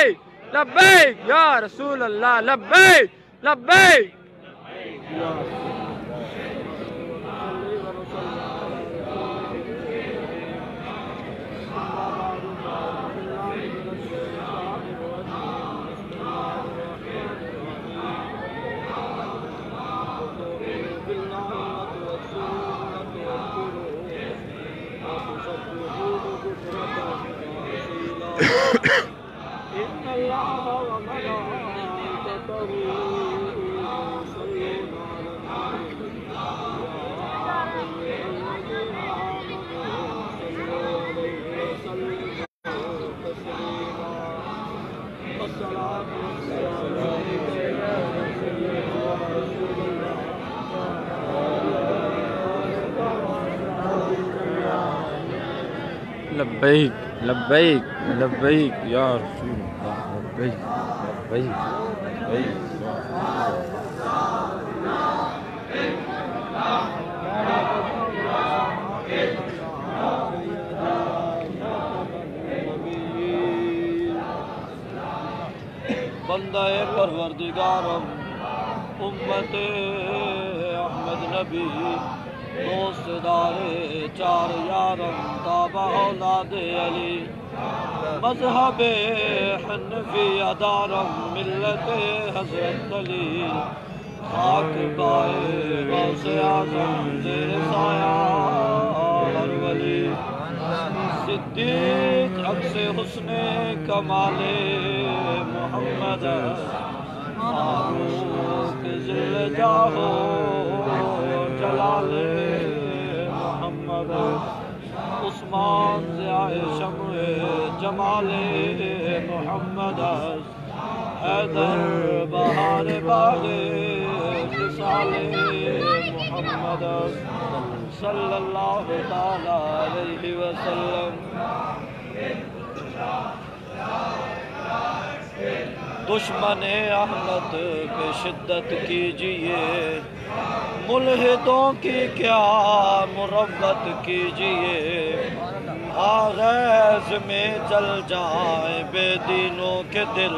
لبیک لبیک یا رسول اللہ لبیک لبیک لبیک لبیک لبیک یا رسول اللہ لبیک لبیک لبیک بندہ پروردگارم امت احمد نبی دوست دارے چار یارم تابع اولاد علی مذہب حنفیہ دارم ملت حضرت علی خاک بائے غوث اعظم زیر سایہ ہر ولی صدیق عکس حسن کمال محمد فاروق ذل جاہو جلال محمد عثمان ضیاء شمع جمال محمد حیدر بہار باغ وصال محمد صلی اللہ تعالی علیہ وسلم دشمن احمد پہ شدت کیجئے ملحدوں کی کیا مروت کیجئے آغاز میں جل جائیں بے دینوں کے دل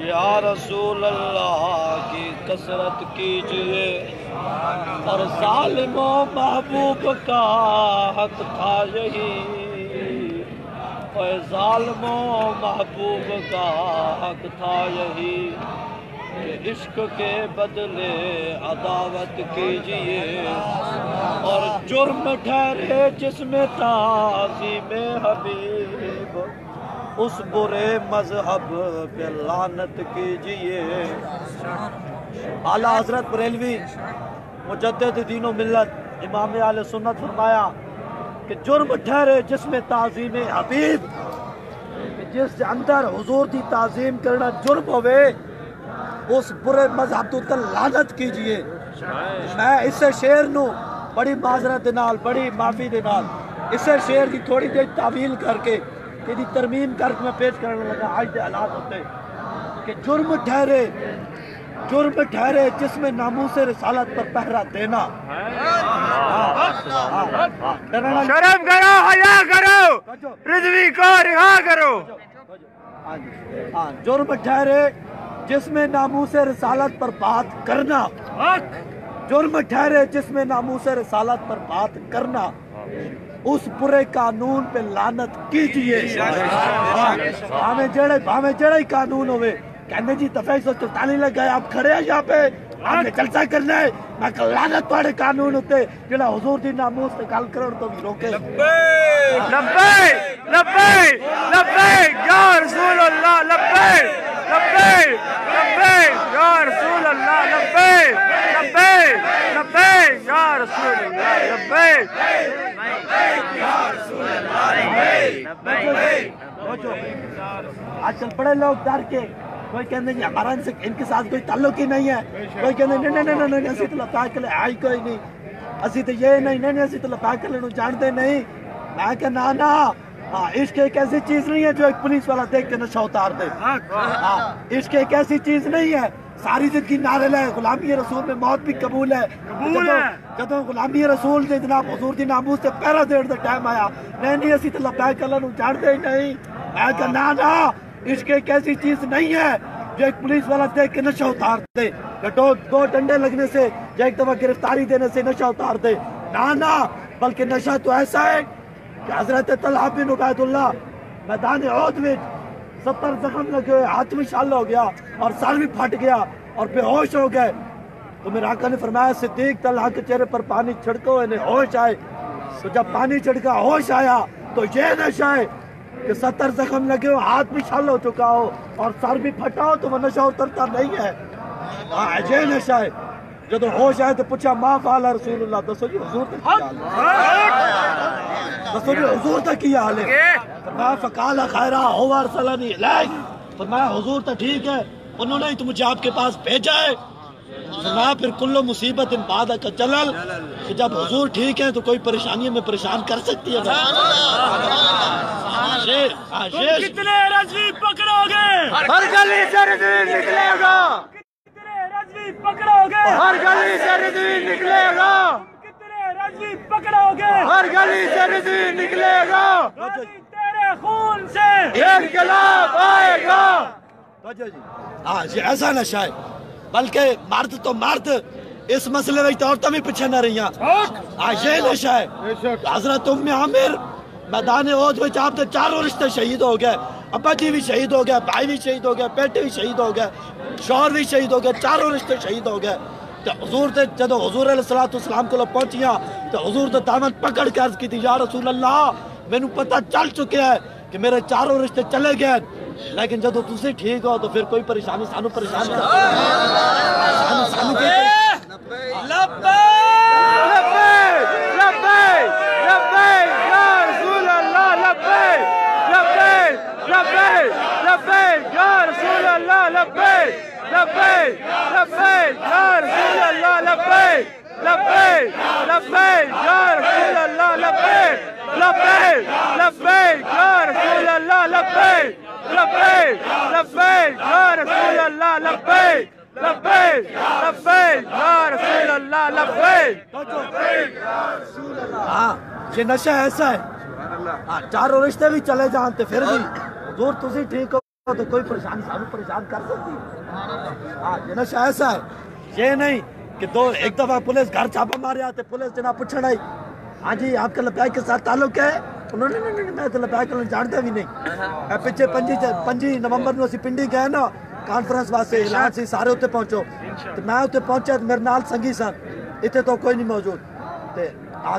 یا رسول اللہ کی کثرت کیجئے اور ظالم و محبوب کا حق تھا یہی اور ظالم و محبوب کا حق تھا یہی کہ عشق کے بدلے عداوت کیجئے اور جرم ٹھہرے جس میں تعظیم حبیب اس برے مذہب پہ لعنت کیجئے اعلیٰ حضرت بریلوی مجدد دین و ملت امام اہل سنت فرمایا کہ جرم ٹھہرے جس میں تعظیم حبیب جس اندر حضور دی تعظیم کرنا جرم ہوئے اس برے مذہب تو تل لعنت کیجئے میں اسے شعر نو بڑی معذرت دنال بڑی معافی دنال اسے شعر دی تھوڑی دیر تعویل کر کے کہ دی ترمیم کر کے میں پیش کرنے لگا آج دے حالات ہوتے کہ جرم ٹھہرے جس میں ناموس رسالت پر پہرا دینا شرم کرو حیا کرو رضوی کو رہا کرو جرم ٹھہرے جس میں ناموس رسالت پر بات کرنا جرم ٹھہرے جس میں ناموس رسالت پر بات کرنا اس برے قانون پہ لعنت کیجئے ہمیں جڑے قانون ہوئے کہنے جی دفعہ 144 لگ گئے آپ کھڑے ہیں یہاں پہ آپ نے جلسہ کرنا ہے میں کہ لعنت پاڑے قانون ہوتے جڑا حضور دی ناموس سے گل کرن تو بھی روکے لبیک لبیک لبیک یا رسول اللہ لبیک لبیک لبیک یا رسول اللہ لبیک لبیک لبیک یا رسول اللہ لبیک یا رسول اللہ لبیک آج کل بڑے لوگ ڈر کے کوئی کہنے ہیں ہمارا ان کے ساتھ کوئی تعلق ہی نہیں ہے کوئی کہنے نہیں اسی تو لپاک کے لئے آئی کوئی نہیں اسی تو یہ نہیں اسی تو لپاک کے لئے جانتے نہیں میں کہ نا عشق ایک ایسی چیز نہیں ہے جو ایک پولیس والا دیکھ کے نشہ اتار دے عشق ایک ایسی چیز نہیں ہے ساری زندگی نعرے لے غلامی رسول میں موت بھی قبول ہے جدو غلامی رسول نے جناب حضور دی ناموس سے پہرا دیر دے ٹائم آیا نہیں اسی تو لبیک اللہ نو جانتے ہی نہیں میں کہ نا عشق ایک ایسی چیز نہیں ہے جو ایک پولیس والا دیکھ کے نشہ اتار دے، یا دو ڈنڈے لگنے سے یا ایک دفعہ گرفتاری دینے سے نشہ اتار دے، نہ بلکہ نشہ تو ایسا ہے کہ حضرت طلحہ بن عبید اللہ میدان احد میں 70 زخم لگے ہوئے، ہاتھ میں شال ہو گیا اور سر بھی پھٹ گیا اور بے ہوش ہو گئے، تو میرے آقا نے فرمایا صدیق طلحہ کے چہرے پر پانی چھڑکو انہیں ہوش آئے، تو جب پانی چھڑکا ہوش آیا تو یہ نشہ ہے کہ 70 زخم لگے ہو، ہاتھ بھی چھل ہو چکا ہو اور سر بھی پھٹا ہو تو وہ نشہ اترتا نہیں ہے، یہ نشہ ہے۔ جب ہوش آئے تو پوچھا ما فعل رسول اللہ، دسو جی حضور تک کیا حال ہے، دسو جی حضور تک کیا حال ہے، فرمایا فقال خیرہ ہوا ارسلنی الیک، فرمایا حضور تو ٹھیک ہے، انہوں نے تو مجھے آپ کے پاس بھیجا ہے، فرمایا پھر کل مصیبت بعد کا چلل، کہ جب حضور ٹھیک ہے تو کوئی پریشانی میں پریشان کر سکتی ہے۔ کتنے رضوی پکڑو گے؟ ہر گلی سے رضوی نکلے گا، کتنے رضوی پکڑو گے؟ ہر گلی سے رضوی نکلے گا، کتنے رضوی پکڑو گے؟ ہر گلی سے رضوی نکلے گا، غازی تیرے خون سے انقلاب آئے گا۔ یہ ایسا نشہ ہے، بلکہ مرد تو مرد اس مسئلے میں تو عورتیں بھی پیچھے نہ رہی ہیں، یہ نشہ ہے۔ حضرت ام عامر میدان احد میں آپ کے چاروں رشتے شہید ہو گئے، ابا جی بھی شہید ہو گئے، بھائی بھی شہید ہو گئے، بیٹے بھی شہید ہو گئے، شوہر بھی شہید ہو گئے، چاروں رشتے شہید ہو گئے۔ تو حضور تے جب حضور علیہ السلام کو پہنچیاں تو حضور تے دامن پکڑ کے عرض کی تھی یا رسول اللہ مینوں پتہ چل چکے ہے کہ میرے چاروں رشتے چلے گئے، لیکن جب تسی ٹھیک ہو تو پھر کوئی پریشانی سانو پریشان نہیں یہ نشہ ایسا ہے، چاروں رشتے بھی چلے جانتے پھر بھی حضور تسی ٹھیک ہو تو کوئی پریشانی سانو پریشان کر سکتی ہے۔ یہ نشہ ایسا ہے، یہ نہیں کہ ایک دفعہ پولیس گھر چھاپا مارے آتے، پولیس جناب پوچھنا ہی ہاں جی آپ کا لبیک کے ساتھ تعلق ہے، انہوں نے نہیں میں تو لبیک کو جانتا بھی نہیں۔ پچھے 25 نومبر میں اسی پنڈی گئے نا کانفرنس واسطے اعلان سی سارے اتنے پہنچو، تو میں اتنے پہنچا تو میرے نال سنگھی سن، اتنے تو کوئی نہیں موجود،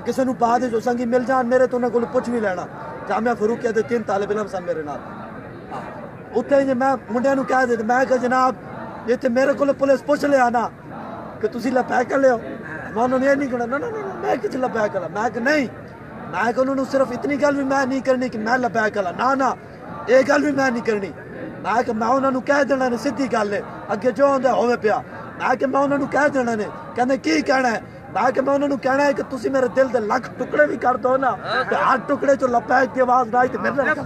کسی نو پا دے جو سنگھی مل جان میرے تو انہیں کو پوچھ بھی لینا، جامعہ فاروقیہ دے 3 طالب علم سن میرے نال، اتنے میں منڈیا نو کہہ دے میں کہ جناب اتنے میرے کو پولیس پوچھ لیا نا کہ تسی لبیک کر لو، میں انہوں نے یہ نہیں کہنا نا میں کچھ لبیک کر میں کہ نہیں، میں کہ انہوں نے صرف اتنی گل بھی میں نہیں کرنی کہ میں لبیک کر نہ یہ گل بھی میں نہیں کرنی، میں کہ میں انہوں نے کہہ دینا نے سیدھی گل ہے اگے جو ہوندے ہوئے پیا، میں کہ میں انہوں نے کہہ دینا نے کہنے کی کہنا ہے، میں کہ میں انہوں نے کہنا ہے کہ تسی میرے دل دے لکھ ٹکڑے بھی کر دو نا کہ ہر ٹکڑے جو لبیک کی آواز نہ آئی تو میرے لبیک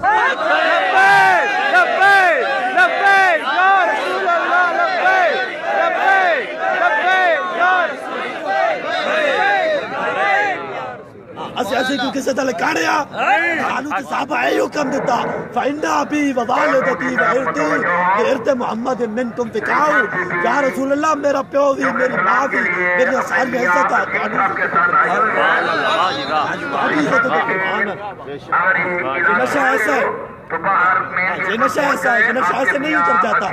لبیک لبیک یا رسول اللہ لبیک لبیک لبیک یا ایسے کیوں کسی طرح کھاڑیا آنو تے صحابہ اے حکم دیتا فَإِنَّا بِي وَوَالِدَتِي وَإِرْتِي بِإِرْتِ محمد منکم فِقَاؤ، یا رسول اللہ میرا پیو بھی میری ماں بھی میری ساری عزت ہے، یہ نشہ ایسا ہے، یہ نشہ ایسا ہے، یہ نشہ ایسے نہیں اتر جاتا۔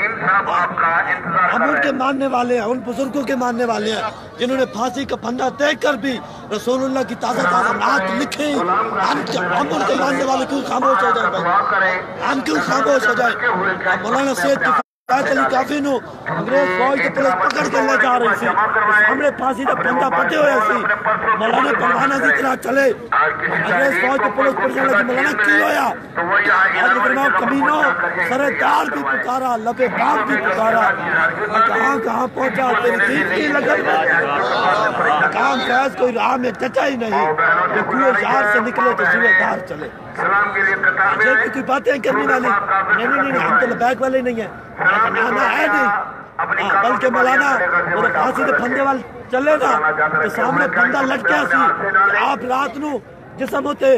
ہم ان کے ماننے والے ہیں، ان بزرگوں کے ماننے والے ہیں جنہوں نے پھانسی کا پھندا دیکھ کر بھی رسول اللہ کی تازہ نعت لکھی، ہم ان کے ماننے والے کیوں خاموش ہو جائیں بھائی، ہم کیوں خاموش ہو جائیں؟ مولانا سید کی فیض علی کافی نو انگریز فوج کے پولیس پکڑ کے لے جا رہی تھی، سامنے پھانسی کا پھندا پتے ہوئے سی، مولانا پروانہ کی طرح چلے، انگریز فوج کے پولیس پکڑ لگی، مولانا کی ہویا؟ آج فرماؤ کمینوں سر دار بھی پکارا، لبے باغ بھی پکارا، کہاں کہاں پہنچا تیری دین کی لگن میں، کام فیض کوئی راہ میں چچا ہی نہیں، کہ کوئی یار سے نکلے تو سوئے دار چلے۔ جب بھی کوئی باتیں کرنے والی نہیں ہم تو لبیک والے نہیں ہیں، نانا ہے نہیں، بلکہ مولانا میرے پھانسی کے پھندے وال چلے گا تو سامنے بندہ لٹکیا سی، آپ رات نو جسم ہوتے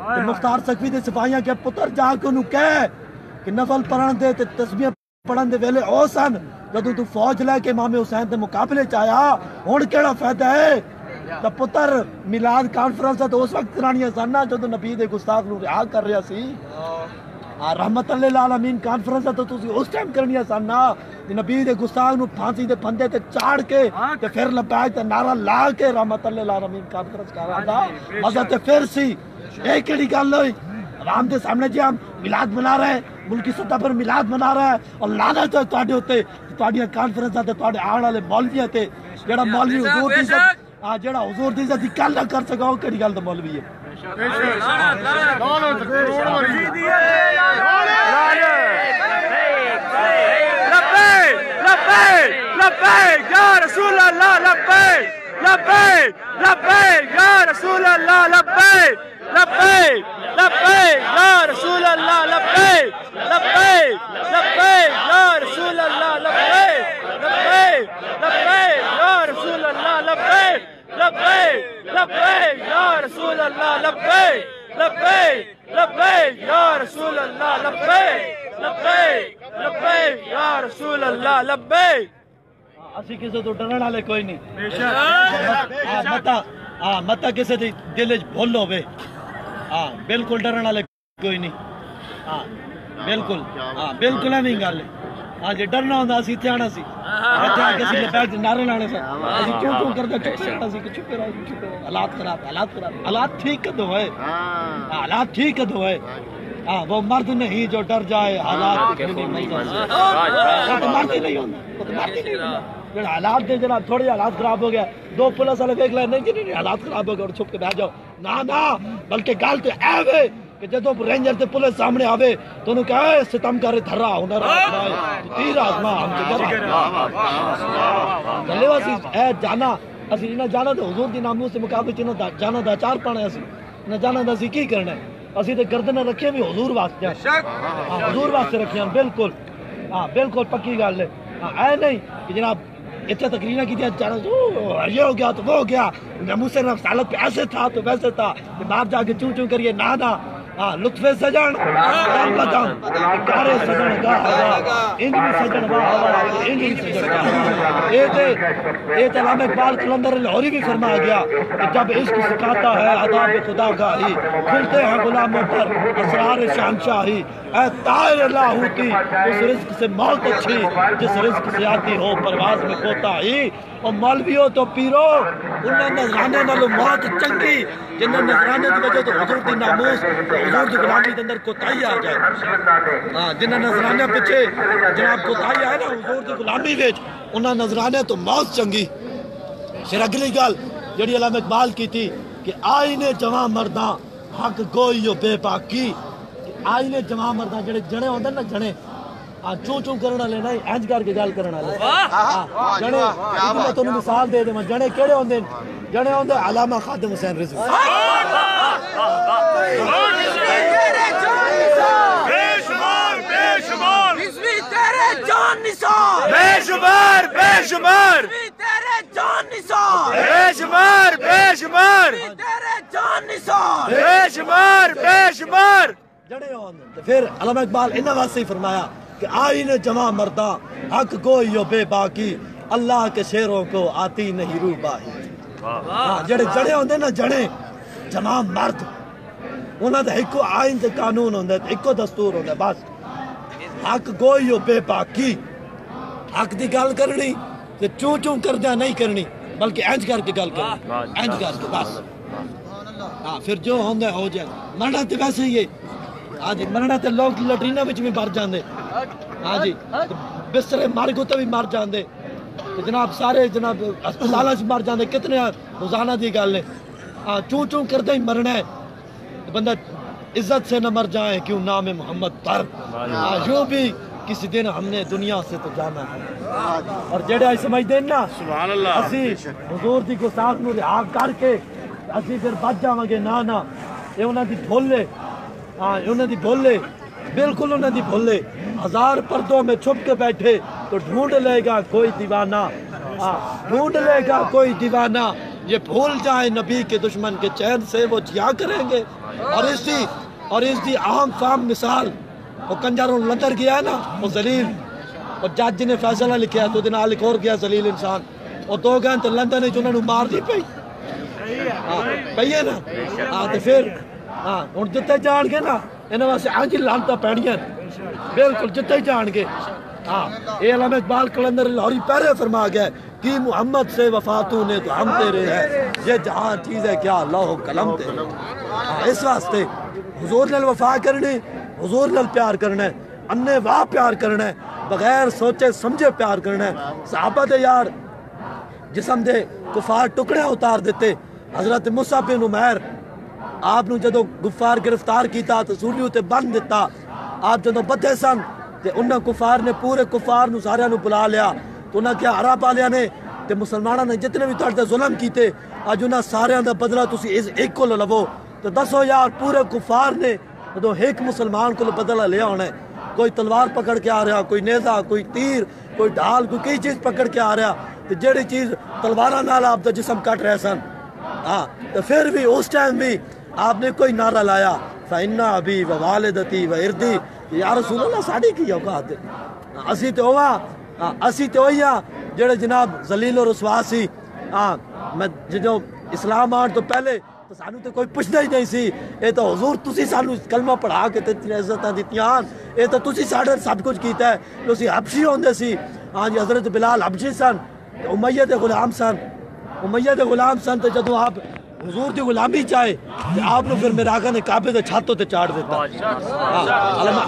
کہ مختار سکوی دے سپاہیاں کے پتر جا کے انہوں کہے کہ نفل پڑھن دے تے تسبیح پڑھن دے ویلے او سن جدوں تو فوج لے کے امام حسین دے مقابلے چایا ہن کیڑا فائدہ ہے تا پتر میلاد کانفرنس تو اس وقت کرانیاں سن جدوں نبی دے گستاخ نو رہا کر رہا سی رحمت اللہ العالمین کانفرنس تو تسی اس ٹائم کرنیاں سن کہ نبی دے گستاخ نو پھانسی دے پھندے تے چاڑ کے تے پھر لبیک تے نعرہ لا کے رحمت اللہ العالمین کانفرنس کراندا مزہ تے پھر سی ایک کیڑی گل ہوئی عوام دے سامنے جی ہم میلاد منا رہے ہیں ملکی سطح پر میلاد منا رہا ہے اور لعنت ہے تواڈے اوتے تواڈیاں کانفرنساں تے تواڈے آن والے مولویاں تے جڑا مولوی حضور دی عزت جڑا حضور دی عزت دی گل نہ کر سکا او کیڑی گل تے مولوی ہے لبیک یا رسول اللہ لبیک لبیک لبیک یا رسول اللہ لبیک لبیک لبیک یا رسول اللہ لبیک لبیک لبیک یا رسول اللہ لبیک لبیک لبیک یا رسول اللہ لبیک لبیک لبیک یا رسول اللہ لبیک لبیک لبیک یا رسول اللہ لبیک لبیک لبیک یا رسول اللہ لبیک اسی کسے تو ڈرن والے کوئی نہیں متا کسے دی دل وچ بھول ہوے بالکل ڈرن والے کوئی نہیں بالکل بالکل ایویں گل ہے جی ڈرنا ہوندا اسی اتھے آنا سی اتھے آ کے اسی بیٹھ نعرے لانے سی اسی کیوں کیوں کردا چپ رہنا سی کہ چپ رہو حالات خراب حالات ٹھیک کدو ہوئے حالات ٹھیک کدو ہوئے وہ مرد نہیں جو ڈر جائے حالات مرد ہی نہیں ہوندا جڑا حالات دے جناب تھوڑے حالات خراب ہو گیا دو پولیس والے دیکھ لے نہیں جی حالات خراب ہو گئے اور چھپ کے بیٹھ جاؤ نہ بلکہ گل تو اے وے کہ جدو رینجر تے پولیس سامنے آوے تو انہوں کہا ستم کر دھرا ہنر تیر آزما ہم کے گلے واسی اے جانا اسی نہ جانا تو حضور دی ناموس سے مقابلے چ جانا دا چار پانا اسی نہ جانا دا اسی کی کرنا ہے اسی تے گردن رکھے بھی حضور واسطے حضور واسطے رکھے بالکل بالکل پکی گل ہے اے نہیں کہ جناب اتنے تقریریں کی جانا یہ ہو گیا تو وہ ہو گیا ناموس سے رسالت پہ ایسے تھا تو ویسے تھا کہ باہر جا کے چوں چوں کریے نہ لطف سجن کارے سجن گا انج بھی سجن گا انج بھی سجن گا یہ علامہ اقبال قلندر لاہوری بھی فرمایا گیا کہ جب عشق سکھاتا ہے عذاب خدا گاہی کھلتے ہیں غلاموں پر اسرار شہنشاہی اے طائر لاہوتی اس رزق سے موت اچھی جس رزق سے آتی ہو پرواز میں کوتاہی اور مولویوں تو پیرو انہیں نظرانے نالو موت چنگی جنہیں نظرانے دی وجہ تو حضور دی ناموس حضور دی غلامی دے اندر کوتاہی آ جائے جنہیں نظرانے پچھے جناب کوتاہی آئے نا حضور دی غلامی وچ انہیں نظرانے تو موت چنگی پھر اگلی گل جڑی علامہ اقبال کی تھی کہ آئینے جوان مرداں حق گوئیو بے باکی آئینے جوان مرداں جڑے ہوندے نا جڑے چوں چوں کرنا لے نہیں انج کر کے گل کرنا لے جڑے میں تانوں مثال دے دے جڑے کیڑے ہوندے جڑے ہوندے علامہ خادم حسین رضوی بے شمار رضوی تیرے جان نثار بے شمار تیرے جان نثار بے شمار تیرے جان نثار بے شمار جڑے ہوندے پھر علامہ اقبال انہاں واسطے فرمایا کہ آئین جمع مرداں حق گوئیو بے باکی اللہ کے شیروں کو آتی نہیں روح باہی جڑے جڑے ہوندے نا جڑے جمع مرد انہاں دا ایکو آئین تے قانون ہوندا ہے ایکو دستور ہوندا ہے بس حق گوئیو بے باکی حق دی گل کرنی تے چوں چوں کردیا نہیں کرنی بلکہ انج کر کے گل کرنی انج کر کے بس پھر جو ہوندا ہو جائے مرنا تے ویسے ہی ہے ہاں جی مرنا تے لوگ لٹرینا وچ بھی مر جاندے ہاں جی بسترے مر گتے بھی مر جاندے جناب سارے جناب ہسپتالاں وچ مر جاندے کتنے روزانہ دی گل ہے چوں چوں کرتے ہی مرنا ہے بندہ عزت سے نہ مر جائے کیوں نام محمد پر یوں بھی کسی دن ہم نے دنیا سے تو جانا ہے اور جڑے آئی سمجھ دیں نا سبحان اللہ اسی حضور دی گستاخ نو رہا کر کے اسی پھر بچ جاواں گے نا یہ انہاں دی بھولے انہاں دی بھولے بالکل انہاں دی بھولے ہزار پردوں میں چھپ کے بیٹھے تو ڈھونڈ لے گا کوئی دیوانہ ڈھونڈ لے گا کوئی دیوانہ یہ بھول جائیں نبی کے دشمن کے چین سے وہ جیا کریں گے. اور اس دی عام فام مثال وہ کنجروں لندر گیا ہے نا وہ ذلیل اور جج نے فیصلہ لکھیا تو دن آل ایک اور گیا ذلیل انسان اور 2 گھنٹے لندن نے انہوں نے مار دی پئی پئی ہے نا تو پھر ہوں جتے جان گے نا انہوں واسطے آنجی لانتا پینیاں بالکل جتے جان گے. یہ علامہ اقبال کلندر لاہوری پہلے فرما گیا کہ محمد سے وفاتوں نے تو ہم تیرے ہیں یہ جہاں چیز ہے کیا اللہ و قلم تیرے. اس واسطے حضور نال وفا کرنے حضور نال پیار کرنا ہے انے واہ پیار کرنا ہے بغیر سوچے سمجھے پیار کرنا ہے. صحابہ دے یار جسم دے کفار ٹکڑے اتار دیتے. حضرت مصعب بن عمیر آپ نو جدو گفار گرفتار کیتا تو سولی تے بند دیتا. آپ جدو بدھے سن تے انہاں کفار نے پورے کفار نو سارے نو بلا لیا تو انہاں کیا عرب والے نے تے مسلمانوں نے جتنے بھی تہاڈے ظلم کیتے اج انہاں سارے دا بدلہ تسی اس ایک کو لو. تو دسو یار پورے کفار نے جدو ایک مسلمان کو بدلہ لیا ہونا ہے. کوئی تلوار پکڑ کے آ رہا کوئی نیزہ کوئی تیر کوئی ڈھال کوئی کئی چیز پکڑ کے آ رہا تو جیڑی چیز تلوارہ نال آپ دا جسم کٹ رہے سن تو پھر بھی اس ٹائم بھی آپ نے کوئی نعرہ لایا فَإِنَّ أَبِي وَوَالِدَتِي وَإِرْضِي یا رسول اللہ ساڑھی کی اوقات ہے. اسی تو ہوئی جڑے جناب ذلیل و رسوا سی. میں جو اسلام آن تو پہلے تو سانو تو کوئی پوچھنا ہی نہیں سی. یہ تو حضور تسی سانو کلمہ پڑھا کے اتنی عزتاں دتیاں یہ تو تسی ساڈے سب کچھ کیتا ہے. تسی حبشی ہوندے سی جی حضرت بلال حبشی سن امیہ دے غلام سن امیہ دے غلام سن تو جدو آپ حضور دی غلامی چاہے تو آپ نے پھر میرے آقا نے کعبے دے چھاتوں تے چاڑ دیتا.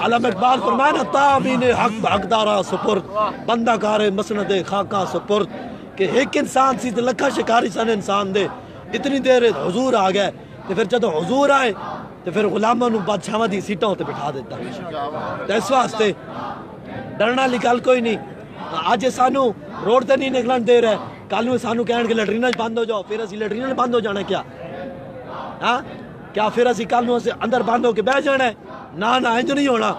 علامہ اقبال فرمایا نا تابین حق حقدارا سپرد بندہ کارے مسند خاکہ سپرد کہ ایک انسان سی لکھا شکاری سن انسان دے اتنی دیر حضور آ گئے تو پھر جدو حضور آئے تو پھر غلاموں نو بادشاہاں دی سیٹوں تے بٹھا دیتا. تو اس واسطے ڈرنا لی گل کوئی نہیں. آج سانو روڈ تے نہیں نکلن دے رہے کل میں سانو کہن کے لیٹرینہ بند ہو جاؤ پھر اسی لیٹرینہ بند ہو جانا کیا پھر اسی کل میں اندر بند ہو کے بہ جانا ہے نہ انج نہیں ہونا.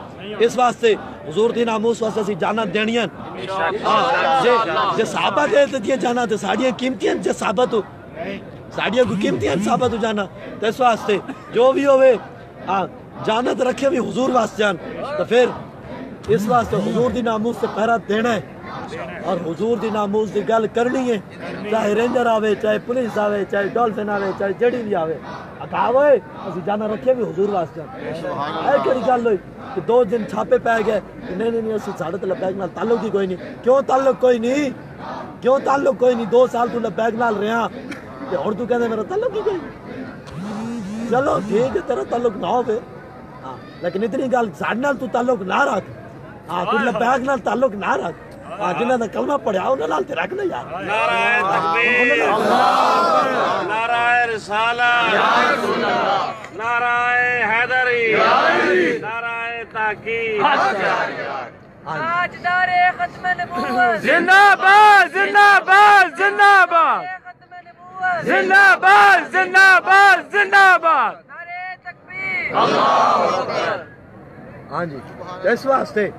اس واسطے حضور دی ناموس واسطے اسی جانا دینیاں جے صحابہ دے دتیاں جانا تے ساڈیاں قیمتیاں جے ثابت ہو ساڈیاں کو قیمتیاں ثابت ہو جانا. تے اس واسطے جو بھی ہوئے جانا تے رکھے بھی حضور واسطے جان تو پھر اس واسطے حضور دی ناموس سے پہرا دینا ہے اور حضور دی ناموس دی گل کرنی ہے. چاہے رینجر آوے چاہے پولیس آوے چاہے ڈولفن آوے چاہے جڑی بھی آوے اٹھاوے اسی جانا رکھے بھی حضور واسطے جان. اے کیڑی گل ہوئی کہ 2 دن چھاپے پے گئے کہ نہیں اسی ساڈے تے لبیک نال تعلق ہی کوئی نہیں. کیوں تعلق کوئی نہیں 2 سال تو لبیک نال رہا تے ہن تو کہندے میرا تعلق ہی کوئی نہیں. چلو ٹھیک ہے تیرا تعلق نہ ہوے لیکن اتنی گل ساڈے نال تو تعلق نہ رکھ تو لبیک نال تعلق نہ رکھ جنہاں دا کلمہ پڑھیا انہاں نال تے رکھنا یار. نعرہ تکبیر نعرہ رسالت نعرہ حیدری نعرہ تحقیق تاجدار ختم نبوت زندہ باد زندہ باد زندہ باد ختم نبوت زندہ باد زندہ باد زندہ باد. نعرہ تکبیر ہاں جی اس واسطے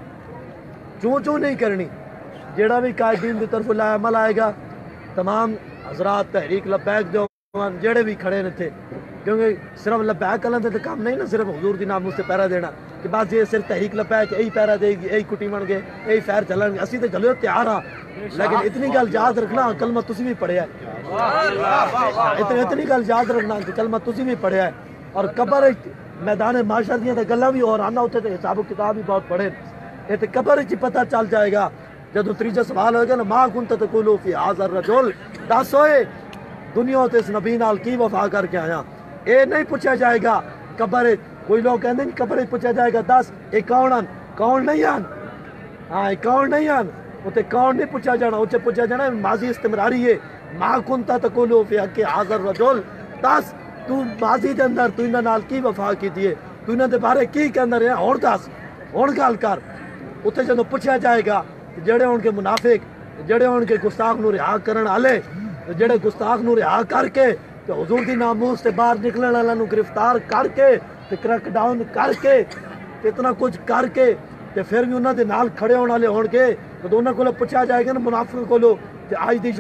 چوں نہیں کرنی. جیڑا بھی قائدین دی طرف لا عمل آئے گا تمام حضرات تحریک لبیک دے جڑے بھی کھڑے نے تھے کیونکہ صرف لبیک کلن دے کام نہیں نا صرف حضور دی ناموس سے پہرا دینا کہ بس یہ صرف تحریک لبیک یہی پہرا دے گی یہی کٹی بن گئے یہی فیر چلن گے اسی تے چلو تیار ہاں لیکن اتنی گل یاد رکھنا کلمہ تسی بھی پڑھیا ہے اتنی گل یاد رکھنا کہ کلمہ تسی بھی پڑھیا ہے. اور قبر میدان معاشر دیاں تے گلاں بھی اور آنا اتنے تے حساب و کتاب بھی بہت پڑھے یہ تے قبر وچ پتہ چل جائے گا. جدو تیجا سوال ہوئے گا نا ما کنت تقولو فی هذا الرجل دس ہوئے دنیا تے اس نبی نال کی وفا کر کے آیا. اے نہیں پوچھا جائے گا قبر کوئی لوگ کہندے ہیں قبر پوچھا جائے گا دس اے کون نہیں آن کون نہیں آن اتنے کون نہیں پوچھا جانا اتنے پوچھا جانا ماضی استمراری ہے. ما کنت تقولو فی حق هذا الرجل دس تو ماضی دے اندر تو انہاں نال کی وفا کیتی ہے تو انہاں دے بارے کی کہندا رہیا ہن دس ہن گل کر. اتنے جدوں پوچھا جائے گا جڑے ان کے منافق جڑے ان کے گستاخ نو رہا کرن والے جڑے گستاخ نو رہا کر کے تے حضور دی ناموس تے باہر نکلن والے نو گرفتار کر کے تے کریک ڈاؤن کر کے تے اتنا کچھ کر کے تے پھر بھی انہاں دے نال کھڑے ہون والے ہون گے تے انہاں کولوں پوچھا جائے گا نا منافق کولوں تے آج دی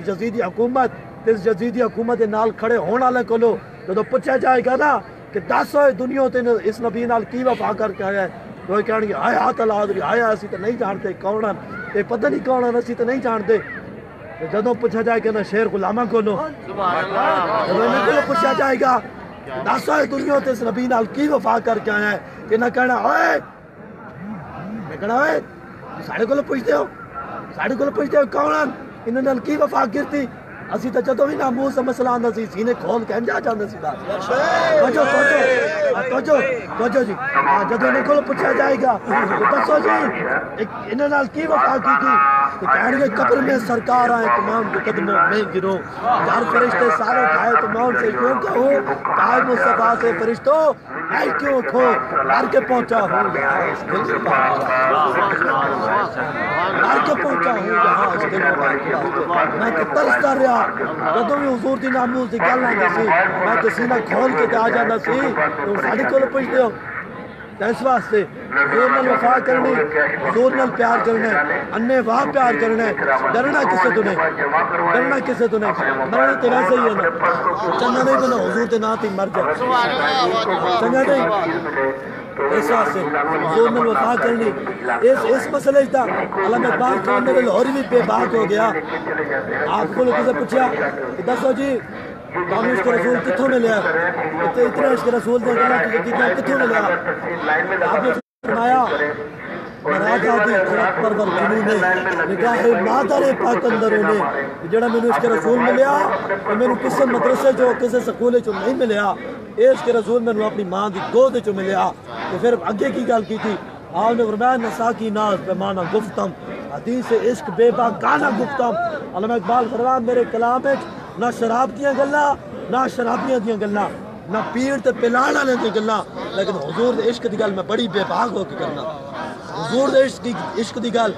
یزیدی حکومت تے اس یزیدی حکومت دے نال کھڑے ہون والے کولو جدوں پوچھا جائے گا نا کہ دس ہوئے دنیا تے اس نبی نال کی وفا کر کے آیا ہے، کوئی کہن گے آیا العادری آیا اسی تے نہیں جانتے کون ہیں، تے پتہ نہیں کون ہیں اسی تے نہیں جانتے۔ جدوں پوچھا جائے گا نا شیر غلاماں کولو، جدوں انہاں کولو پوچھا جائے گا دس ہوئے دنیا تے اس نبی نال کی وفا کر کے آیا ہے، تے نہ کہنا اوئے میں کہنا اوئے ساڑھے کولو پوچھتے ہو کون ہیں انہاں نال کی وفا کیتی؟ اسی تے جدوں بھی ناموں سے مسئلہ آندا سی سینے کھول کے انجا جاندے سی دا توجہ جی جدوں انہاں کولوں پوچھا جائے گا دسو جی انہاں نال کی وفا کیتی؟ تو کہن گے قبر میں سرکار آئے تمام کے قدموں میں گرو، ہر فرشتے سارے اٹھائے تو میں ان سے کیوں کہوں قائد مصطفیٰ سے فرشتوں میں کیوں کھو مار کے پہنچا ہوں یہاں اس دل سے مار کے پہنچا ہوں یہاں اس دل میں کہ ترستا رہا جدوں بھی حضور دی ناموس دی گل آندی سی میں تے سینہ کھول کے تے آ جاندا سی تو ساڈے کول پوچھدے ہو اس واسطے حضور نال وفا کرنی، حضور نال پیار کرنا ہے، انے واہ پیار کرنا ہے، ڈرنا کسے تو نہیں، مرنا تے ویسے ہی ہے نا، چنگا نہیں بنا حضور دے نام تے مر جائے، چنگا نہیں، اس واسطے حضور نال وفا کرنی۔ اس مسئلے دا علامہ اقبال خان میرے لاہوری بھی بے باک ہو گیا۔ آپ کو کسے پوچھا کہ دسو جی تمہیں عشق رسول کتھوں ملیا؟ اتنا عشق رسول دے گلا کتھوں ملیا؟ آپ نے فرمایا مراد آدھی خراب پرور جنوں نے نگاہ مادر پاک اندروں نے جڑا میں نے عشق رسول ملیا کہ میں نے کسے مدرسے جو کسے سکولے جو نہیں ملیا، عشق رسول میں نے اپنی ماں دی گود جو ملیا۔ تو پھر اگے کی گل کی تھی آپ نے فرمایا نسا کی ناز پیمانہ گفتم حدیث عشق بے باکانہ گفتم۔ علامہ اقبال فرمایا میرے کلام وچ نہ شراب دیاں گلاں نہ شرابیاں دیاں گلاں نہ پیڑ تے پلان والے دیاں گلاں، لیکن حضور دے عشق دی گل میں بڑی بے باک ہو کے کرنا، حضور دے عشق دی گل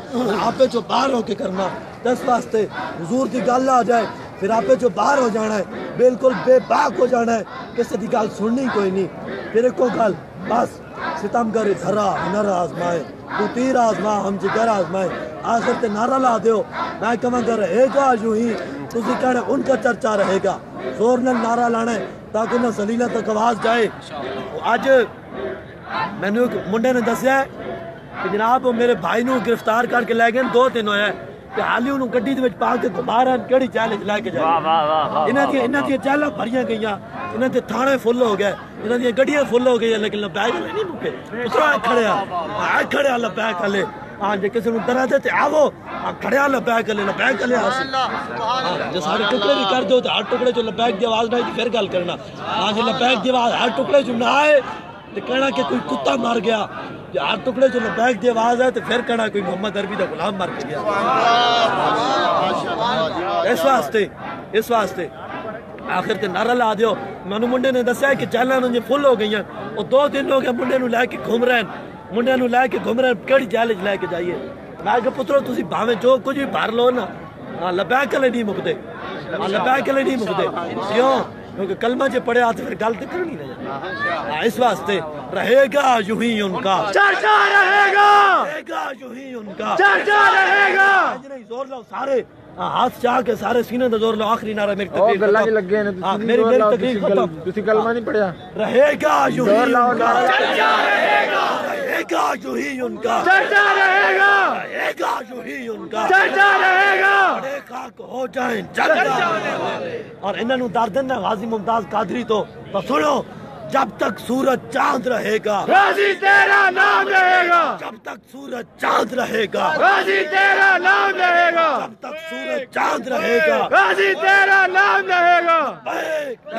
آپ چو باہر ہو کے کرنا۔ اس واسطے حضور دی گل آ جائے پھر آپ چو باہر ہو جانا ہے، بالکل بے باک ہو جانا ہے، کسی دی گل سننی کوئی نہیں۔ پھر ایک گل بس ستم گر دھرا ہنر آزمائے تو تیر آزما ہم جگر آزمائے، آخر تے نعرہ لا دیو میں کہاں گر رہے گا یوں ہی تسی کہنا ان کا چرچا رہے گا، زور نال نعرہ لانا ہے تاکہ نہ زلیلہ تک آواز جائے۔ آج میں نے منڈے نے دسیا ہے کہ جناب میرے بھائی نو گرفتار کر کے لے گئے 2 دن ہویا ہے کہ حالی انہوں گڈی دے وچ پا کے گھما رہے ہیں کیڑی چیلنج لے کے جائے، انہاں دی چیلاں بھریاں گئیاں، انہاں دے تھانے فل ہو گئے، انہاں دی گڈیاں فل ہو گئی، لیکن لبیک نہیں مکے اترا کھڑیا لبیک والے ہاں جے کسی نوں ڈرا دے تے آو کھڑیا لبیک والے آسی جے سارے ٹکڑے بھی کر دو تے ہر ٹکڑے چ لبیک دی آواز نہ آئی پھر گل کرنا، ہاں جے لبیک دی آواز ہر ٹکڑے چ نہ آئے تے کہنا کہ کوئی کتا مر گیا، جے ہر ٹکڑے چ لبیک دی آواز ہے تے پھر کہنا کوئی محمد عربی دا غلام مر گیا۔ اس واسطے آخر تے نعرہ لا دیو۔ میں نے منڈے نے دسیا کہ چیلاں نوں فل ہو گئی ہیں، اور 2 دن ہو گئے منڈے نوں لے کے گھوم رہے ہیں، کیڑی چیلنج لے کے جائیے۔ میں کہ پترو تسی بھاویں جو کچھ بھی بھر لو نا لبیک والے نہیں مکدے، کیوں؟ کیونکہ کلمہ جے پڑھے آتے پھر گل تے کرنی نہیں۔ اس واسطے رہے گا یوں ہی ان کا چرچا رہے گا یوں ہی ان کا چرچا رہے گا۔ زور لاؤ سارے ہاتھ چاہ کے سارے سینے دا زور لاؤ، آخری نعرہ میری تقریر گلاں نہیں لگے نے میری تقریر ختم، تسی کلمہ نہیں پڑھیا، رہے گا یوں ہی ان کا چرچا رہے گا یوں ہی ان کا چرچا رہے گا یوں ہی ان کا چرچا رہے گا، بڑے خاک ہو جائیں اور انہاں نوں درد ہے غازی ممتاز قادری تو سنو جب تک سورج چاند رہے گا غازی تیرا نام رہے گا، جب تک سورج چاند رہے گا غازی تیرا نام رہے گا، جب تک سورج چاند رہے گا غازی تیرا نام رہے گا۔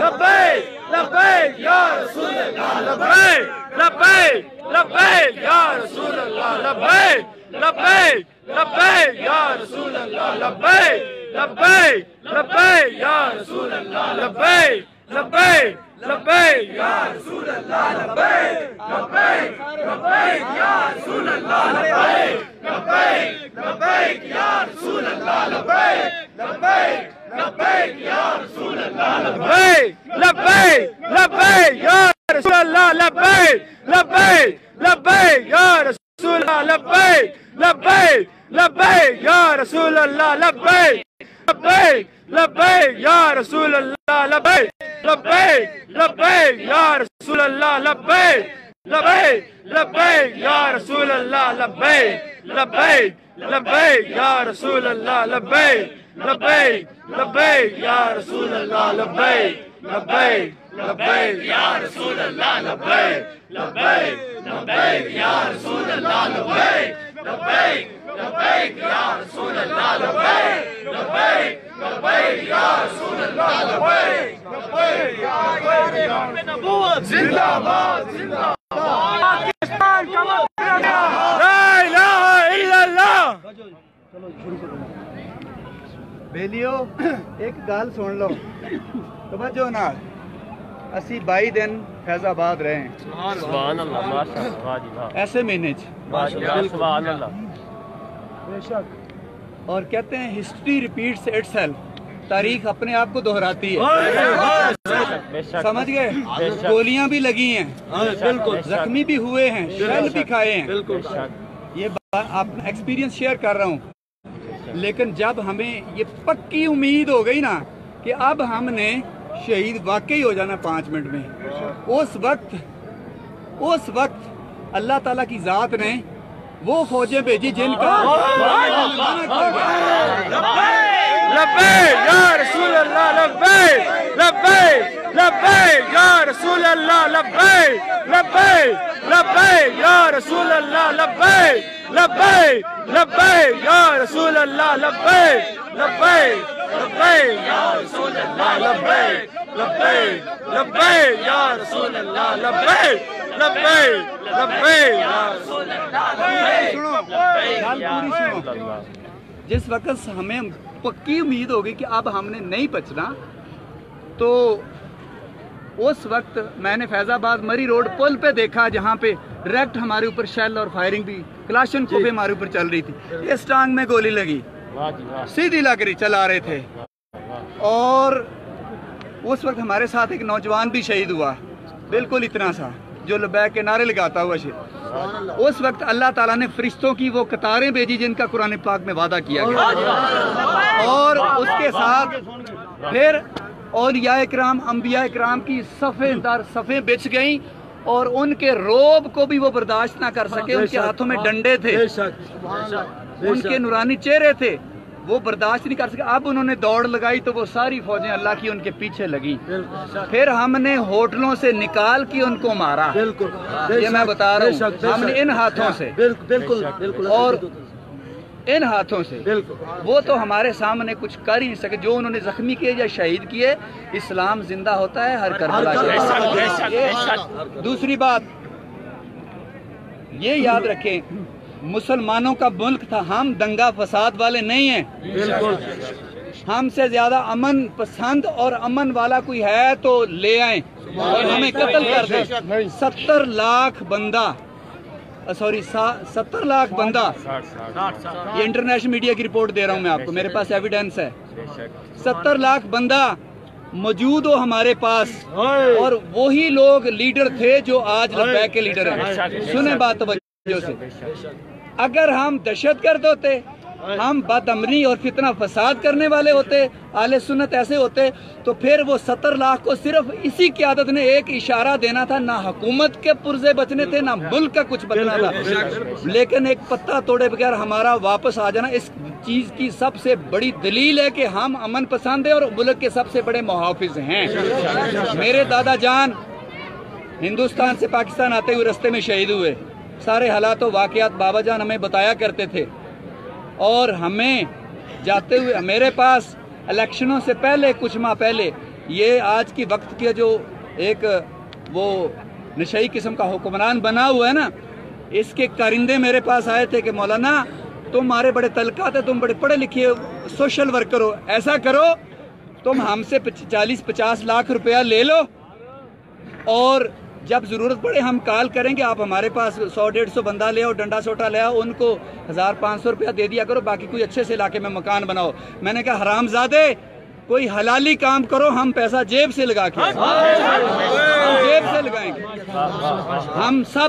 لبیک لبیک یا رسول اللہ، لبیک لبیک لبیک یا رسول اللہ، لبیک لبیک لبیک یا رسول اللہ، لبیک لبیک لبیک یا رسول اللہ، لبیک لبیک لبیک یا رسول اللہ، لبیک لبیک لبیک یا رسول اللہ، لبیک لبیک لبیک یا رسول اللہ، لبیک لبیک لبیک یا رسول اللہ، لبیک لبیک لبیک یا رسول اللہ، لبیک لبیک لبیک یا رسول اللہ، لبیک لبیک لبیک یا رسول اللہ، لبیک لبیک لبیک یا رسول اللہ لبیک لبیک لبیک یا رسول اللہ لبیک لبیک لبیک یا رسول اللہ لبیک لبیک لبیک یا رسول اللہ لبیک لبیک لبیک یا رسول اللہ لبیک لبیک لبیک یا رسول اللہ لبیک لبیک لبیک یا رسول اللہ لبیک لبیک لبیک یا رسول اللہ لبیک لبیک لبیک یا رسول اللہ لبیک لبیک لبیک نبوت زندہ باد زندہ باد پاکستان کا لا الہ الا اللہ بیلیو ایک گال سن لو توجہ نال اسی 22 دن فیض آباد رہے ہیں سبحان اللہ ماشاءاللہ جی واہ ایسے مہینے ماشاءاللہ سبحان اللہ اور کہتے ہیں ہسٹری ریپیٹس اٹ سیلف تاریخ اپنے آپ کو دہراتی ہے سمجھ گئے گولیاں بھی لگی ہیں زخمی بھی ہوئے ہیں شیل بھی کھائے ہیں یہ بات اپنا ایکسپیرینس شیئر کر رہا ہوں لیکن جب ہمیں یہ پکی امید ہو گئی نا کہ اب ہم نے شہید واقعی ہو جانا 5 منٹ میں اس وقت اللہ تعالیٰ کی ذات نے وہ فوجیں بھیجی جن کا لبیک یا رسول اللہ لبیک لبیک لبیک یا رسول اللہ لبیک لبیک لبیک یا رسول اللہ لبیک لبیک لبیک یا رسول اللہ لبیک لبیک لبیک یا رسول اللہ لبیک لبیک لبیک یا رسول اللہ لبیک لبیک لبیک یا رسول سنو جس وقت ہمیں پکی امید ہوگی کہ اب ہم نے نہیں بچنا تو اس وقت میں نے فیض آباد مری روڈ پل پہ دیکھا جہاں پہ ڈائریکٹ ہمارے اوپر شیل اور فائرنگ بھی کلاشن کو بھی ہمارے اوپر چل رہی تھی اس ٹانگ میں گولی لگی سیدھی لگ رہی چلا رہے تھے اور اس وقت ہمارے ساتھ ایک نوجوان بھی شہید ہوا بالکل اتنا سا جو لبیک کے نعرے لگاتا ہوا شہید اس وقت اللہ تعالیٰ نے فرشتوں کی وہ قطاریں بھیجی جن کا قرآن پاک میں وعدہ کیا گیا اور اس کے ساتھ پھر اولیاء اکرام انبیاء اکرام کی صفیں در صفیں بچھ گئیں اور ان کے روب کو بھی وہ برداشت نہ کر سکے ان کے ہاتھوں میں ڈنڈے تھے ان کے نورانی چہرے تھے وہ برداشت نہیں کر سکے اب انہوں نے دوڑ لگائی تو وہ ساری فوجیں اللہ کی ان کے پیچھے لگی پھر ہم نے ہوٹلوں سے نکال کے ان کو مارا یہ میں بتا رہا ہوں ہم نے ان ہاتھوں سے اور ان ہاتھوں سے وہ تو ہمارے سامنے کچھ کر ہی نہیں سکے جو انہوں نے زخمی کیے یا شہید کیے اسلام زندہ ہوتا ہے ہر کربلا کے دوسری بات یہ یاد رکھیں مسلمانوں کا ملک تھا ہم دنگا فساد والے نہیں ہیں ہم سے زیادہ امن پسند اور امن والا کوئی ہے تو لے آئیں اور ہمیں قتل کر دیں 70 لاکھ بندہ 70 لاکھ بندہ یہ انٹرنیشنل میڈیا کی رپورٹ دے رہا ہوں میں آپ کو میرے پاس ایویڈنس ہے 70 لاکھ بندہ موجود ہو ہمارے پاس اور وہی لوگ لیڈر تھے جو آج لبیک کے لیڈر ہیں سنیں بات توجہ سے اگر ہم دہشت گرد ہوتے ہم بد امنی اور فتنہ فساد کرنے والے ہوتے اہل سنت ایسے ہوتے تو پھر وہ 70 لاکھ کو صرف اسی قیادت نے ایک اشارہ دینا تھا نہ حکومت کے پرزے بچنے تھے نہ ملک کا کچھ بچنا تھا لیکن ایک پتہ توڑے بغیر ہمارا واپس آ جانا اس چیز کی سب سے بڑی دلیل ہے کہ ہم امن پسند ہیں اور ملک کے سب سے بڑے محافظ ہیں میرے دادا جان ہندوستان سے پاکستان آتے ہوئے رستے میں شہید ہوئے سارے حالات و واقعات بابا جان ہمیں بتایا کرتے تھے اور ہمیں جاتے ہوئے میرے پاس الیکشنوں سے پہلے کچھ ماہ پہلے یہ آج کی وقت کے جو ایک وہ نشئی قسم کا حکمران بنا ہوا ہے نا اس کے کارندے میرے پاس آئے تھے کہ مولانا تم ہمارے بڑے تلقات ہیں تم بڑے پڑھے لکھے سوشل ورکر ہو ایسا کرو تم ہم سے 40-50 لاکھ روپیہ لے لو اور جب ضرورت پڑے ہم کال کریں گے آپ ہمارے پاس 100-150 بندہ لے آؤ ڈنڈا سوٹا لے آؤ ان کو 1500 روپیہ دے دیا کرو باقی کوئی اچھے سے علاقے میں مکان بناؤ میں نے کہا حرام زادے کوئی حلالی کام کرو ہم پیسہ جیب سے لگا کے جیب سے لگائیں گے ہم سب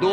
2